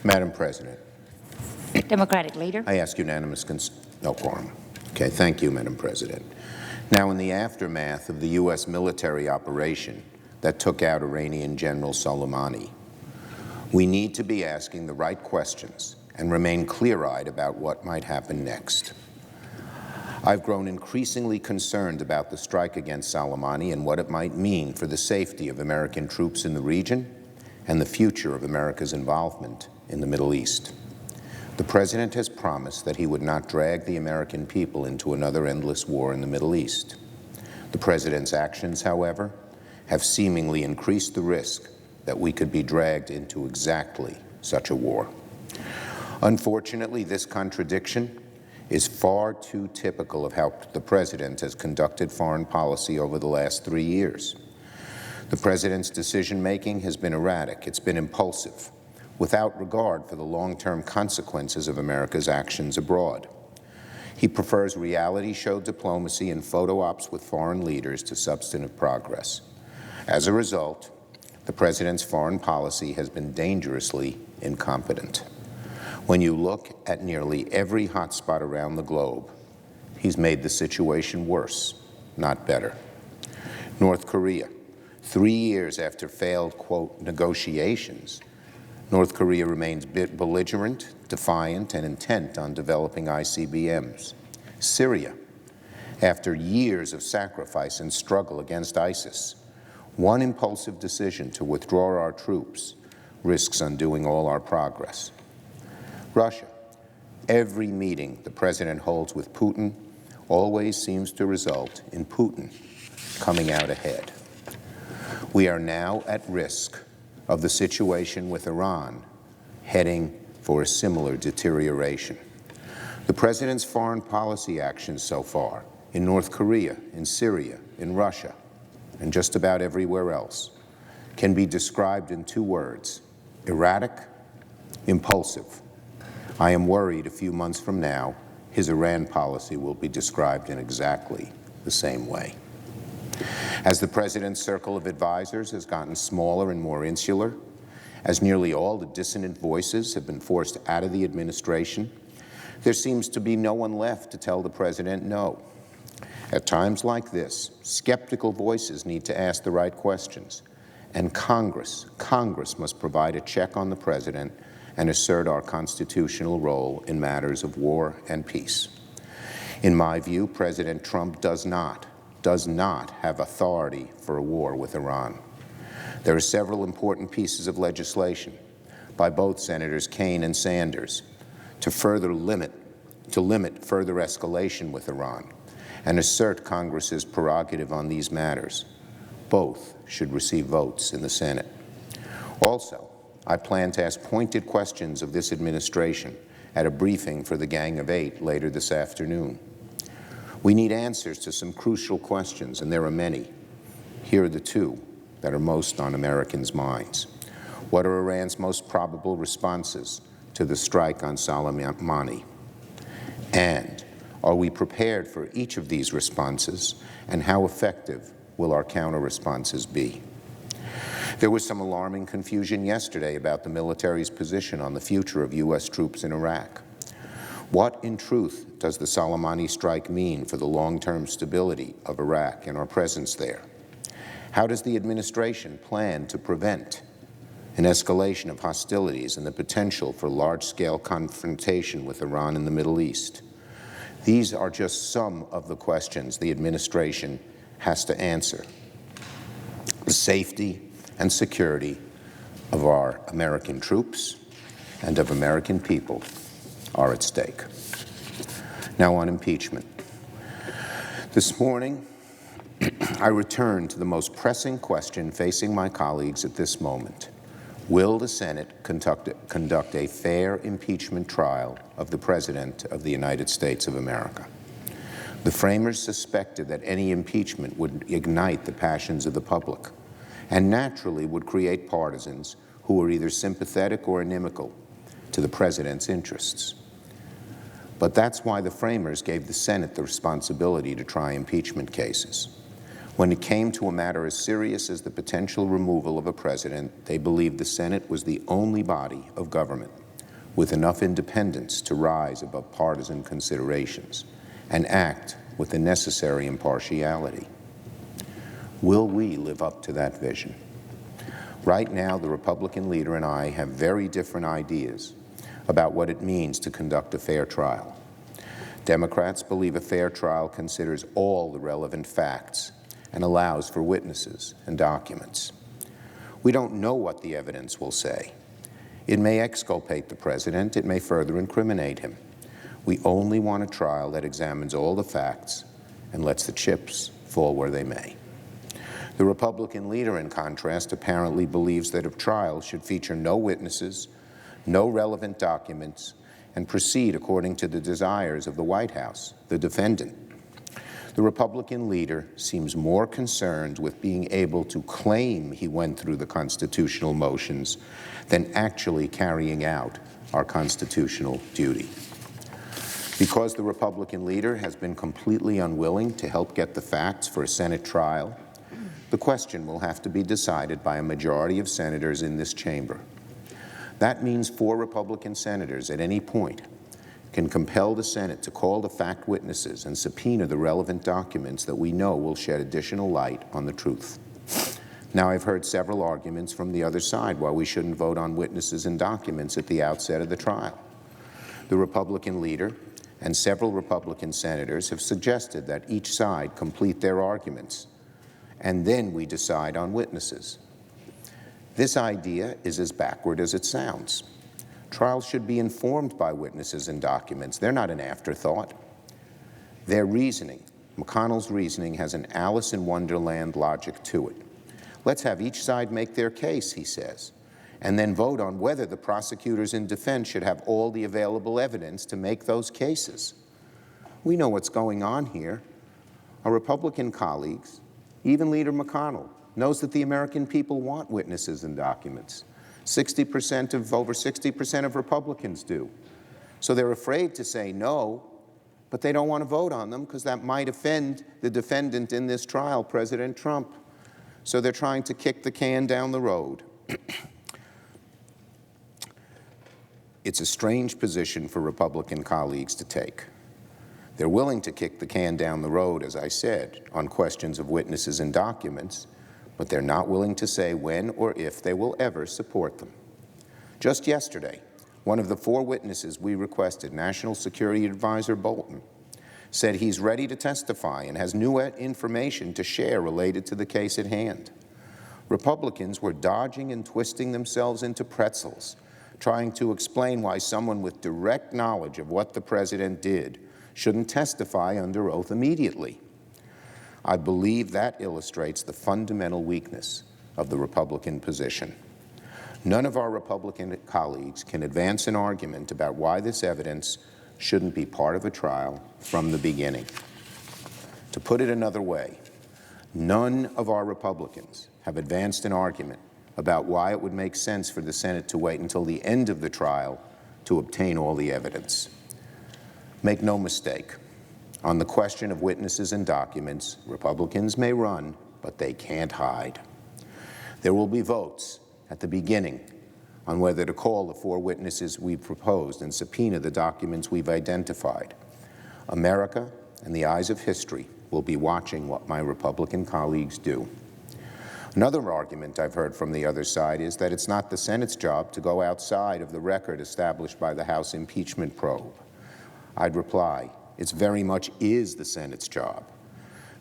Madam President, Democratic Leader. I ask unanimous no quorum. Okay, thank you, Madam President. Now, in the aftermath of the U.S. military operation that took out Iranian General Soleimani, we need to be asking the right questions and remain clear-eyed about what might happen next. I've grown increasingly concerned about the strike against Soleimani and what it might mean for the safety of American troops in the region and the future of America's involvement in the Middle East. The President has promised that he would not drag the American people into another endless war in the Middle East. The President's actions, however, have seemingly increased the risk that we could be dragged into exactly such a war. Unfortunately, this contradiction is far too typical of how the President has conducted foreign policy over the last 3 years. The President's decision-making has been erratic, it's been impulsive, without regard for the long-term consequences of America's actions abroad. He prefers reality show diplomacy and photo ops with foreign leaders to substantive progress. As a result, the President's foreign policy has been dangerously incompetent. When you look at nearly every hotspot around the globe, he's made the situation worse, not better. North Korea, 3 years after failed, quote, negotiations, North Korea remains belligerent, defiant, and intent on developing ICBMs. Syria, after years of sacrifice and struggle against ISIS, one impulsive decision to withdraw our troops risks undoing all our progress. Russia, every meeting the President holds with Putin always seems to result in Putin coming out ahead. We are now at risk of the situation with Iran heading for a similar deterioration. The President's foreign policy actions so far in North Korea, in Syria, in Russia, and just about everywhere else can be described in 2 words: erratic, impulsive. I am worried a few months from now his Iran policy will be described in exactly the same way. As the President's circle of advisors has gotten smaller and more insular, as nearly all the dissonant voices have been forced out of the administration, there seems to be no one left to tell the President no. At times like this, skeptical voices need to ask the right questions, and Congress must provide a check on the President and assert our constitutional role in matters of war and peace. In my view, President Trump does not have authority for a war with Iran. There are several important pieces of legislation by both Senators Kaine and Sanders to limit further escalation with Iran and assert Congress's prerogative on these matters. Both should receive votes in the Senate. Also, I plan to ask pointed questions of this administration at a briefing for the Gang of 8 later this afternoon. We need answers to some crucial questions, and there are many. Here are the 2 that are most on Americans' minds. What are Iran's most probable responses to the strike on Soleimani? And are we prepared for each of these responses, and how effective will our counter-responses be? There was some alarming confusion yesterday about the military's position on the future of U.S. troops in Iraq. What, in truth, does the Soleimani strike mean for the long-term stability of Iraq and our presence there? How does the administration plan to prevent an escalation of hostilities and the potential for large-scale confrontation with Iran in the Middle East? These are just some of the questions the administration has to answer. The safety and security of our American troops and of American people are at stake. Now on impeachment. This morning, I return to the most pressing question facing my colleagues at this moment. Will the Senate conduct a fair impeachment trial of the President of the United States of America? The framers suspected that any impeachment would ignite the passions of the public and naturally would create partisans who were either sympathetic or inimical to the President's interests. But that's why the framers gave the Senate the responsibility to try impeachment cases. When it came to a matter as serious as the potential removal of a president, they believed the Senate was the only body of government with enough independence to rise above partisan considerations and act with the necessary impartiality. Will we live up to that vision? Right now, the Republican leader and I have very different ideas about what it means to conduct a fair trial. Democrats believe a fair trial considers all the relevant facts and allows for witnesses and documents. We don't know what the evidence will say. It may exculpate the president. It may further incriminate him. We only want a trial that examines all the facts and lets the chips fall where they may. The Republican leader, in contrast, apparently believes that a trial should feature no witnesses, no relevant documents, and proceed according to the desires of the White House, the defendant. The Republican leader seems more concerned with being able to claim he went through the constitutional motions than actually carrying out our constitutional duty. Because the Republican leader has been completely unwilling to help get the facts for a Senate trial, the question will have to be decided by a majority of senators in this chamber. That means 4 Republican senators at any point can compel the Senate to call the fact witnesses and subpoena the relevant documents that we know will shed additional light on the truth. Now, I've heard several arguments from the other side why we shouldn't vote on witnesses and documents at the outset of the trial. The Republican leader and several Republican senators have suggested that each side complete their arguments, and then we decide on witnesses. This idea is as backward as it sounds. Trials should be informed by witnesses and documents. They're not an afterthought. Their reasoning, McConnell's reasoning, has an Alice in Wonderland logic to it. Let's have each side make their case, he says, and then vote on whether the prosecutors in defense should have all the available evidence to make those cases. We know what's going on here. Our Republican colleagues, even Leader McConnell, knows that the American people want witnesses and documents. Over 60% of Republicans do. So they're afraid to say no, but they don't want to vote on them because that might offend the defendant in this trial, President Trump. So they're trying to kick the can down the road. It's a strange position for Republican colleagues to take. They're willing to kick the can down the road, as I said, on questions of witnesses and documents, but they're not willing to say when or if they will ever support them. Just yesterday, one of the 4 witnesses we requested, National Security Advisor Bolton, said he's ready to testify and has new information to share related to the case at hand. Republicans were dodging and twisting themselves into pretzels, trying to explain why someone with direct knowledge of what the president did shouldn't testify under oath immediately. I believe that illustrates the fundamental weakness of the Republican position. None of our Republican colleagues can advance an argument about why this evidence shouldn't be part of a trial from the beginning. To put it another way, none of our Republicans have advanced an argument about why it would make sense for the Senate to wait until the end of the trial to obtain all the evidence. Make no mistake, on the question of witnesses and documents, Republicans may run, but they can't hide. There will be votes at the beginning on whether to call the 4 witnesses we've proposed and subpoena the documents we've identified. America and the eyes of history will be watching what my Republican colleagues do. Another argument I've heard from the other side is that it's not the Senate's job to go outside of the record established by the House impeachment probe. I'd reply, it very much is the Senate's job.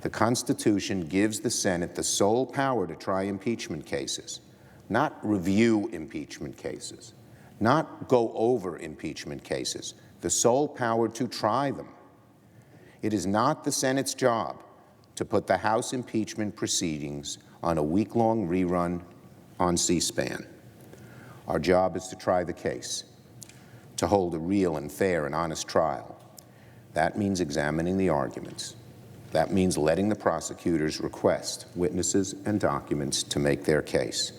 The Constitution gives the Senate the sole power to try impeachment cases, not review impeachment cases, not go over impeachment cases, the sole power to try them. It is not the Senate's job to put the House impeachment proceedings on a week-long rerun on C-SPAN. Our job is to try the case, to hold a real and fair and honest trial. That means examining the arguments. That means letting the prosecutors request witnesses and documents to make their case.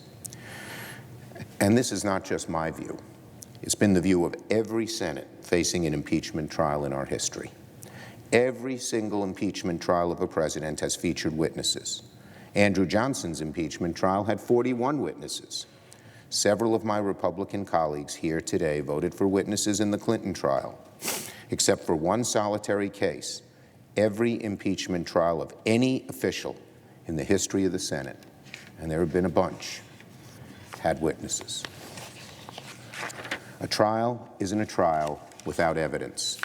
And this is not just my view. It's been the view of every Senate facing an impeachment trial in our history. Every single impeachment trial of a president has featured witnesses. Andrew Johnson's impeachment trial had 41 witnesses. Several of my Republican colleagues here today voted for witnesses in the Clinton trial. Except for one solitary case, every impeachment trial of any official in the history of the Senate, and there have been a bunch, had witnesses. A trial isn't a trial without evidence.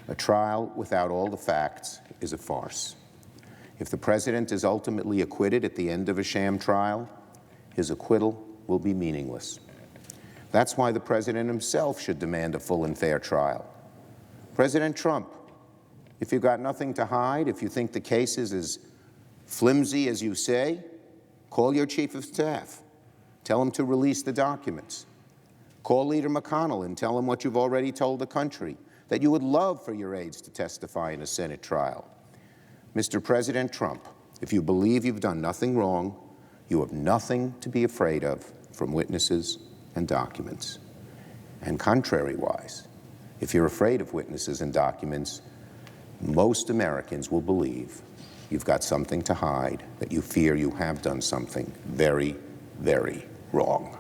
A trial without all the facts is a farce. If the president is ultimately acquitted at the end of a sham trial, his acquittal will be meaningless. That's why the president himself should demand a full and fair trial. President Trump, if you've got nothing to hide, if you think the case is as flimsy as you say, call your chief of staff. Tell him to release the documents. Call Leader McConnell and tell him what you've already told the country, that you would love for your aides to testify in a Senate trial. Mr. President Trump, if you believe you've done nothing wrong, you have nothing to be afraid of from witnesses and documents. And contrary-wise, if you're afraid of witnesses and documents, most Americans will believe you've got something to hide, that you fear you have done something very, very wrong.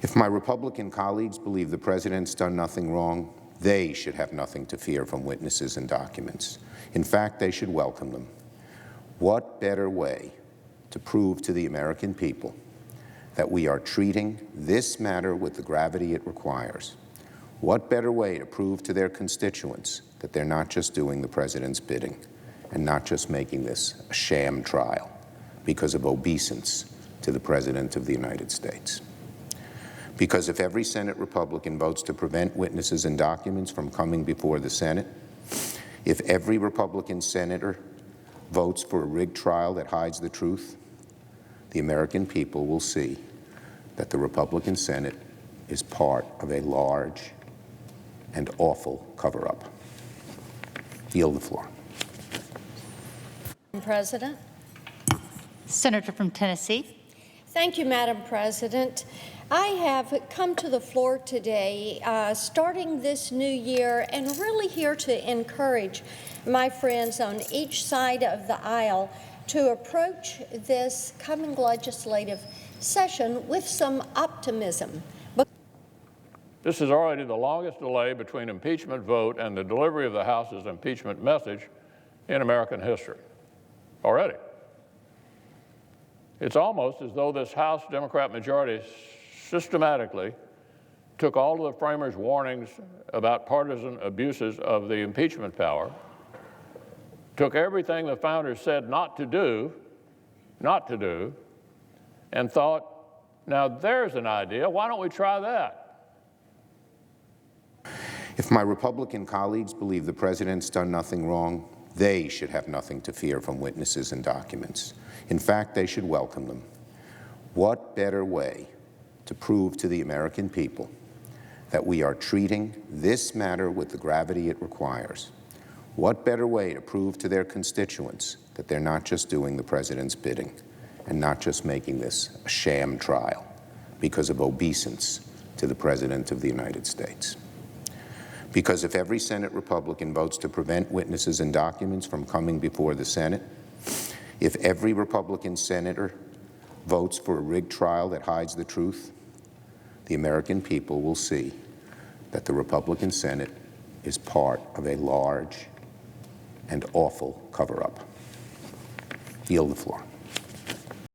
If my Republican colleagues believe the president's done nothing wrong, they should have nothing to fear from witnesses and documents. In fact, they should welcome them. What better way to prove to the American people that we are treating this matter with the gravity it requires? What better way to prove to their constituents that they're not just doing the president's bidding and not just making this a sham trial because of obeisance to the President of the United States? Because if every Senate Republican votes to prevent witnesses and documents from coming before the Senate, if every Republican senator votes for a rigged trial that hides the truth, the American people will see that the Republican Senate is part of a large and awful cover-up. Yield the floor. President. Senator from Tennessee. Thank you, Madam President. I have come to the floor today, starting this new year, and really here to encourage my friends on each side of the aisle to approach this coming legislative session with some optimism. This is already the longest delay between impeachment vote and the delivery of the House's impeachment message in American history. Already. It's almost as though this House Democrat majority systematically took all of the framers' warnings about partisan abuses of the impeachment power, took everything the founders said not to do, and thought, now there's an idea, why don't we try that? If my Republican colleagues believe the president's done nothing wrong, they should have nothing to fear from witnesses and documents. In fact, they should welcome them. What better way to prove to the American people that we are treating this matter with the gravity it requires? What better way to prove to their constituents that they're not just doing the president's bidding and not just making this a sham trial because of obeisance to the President of the United States? Because if every Senate Republican votes to prevent witnesses and documents from coming before the Senate, if every Republican senator votes for a rigged trial that hides the truth, the American people will see that the Republican Senate is part of a large and awful cover-up. Yield the floor.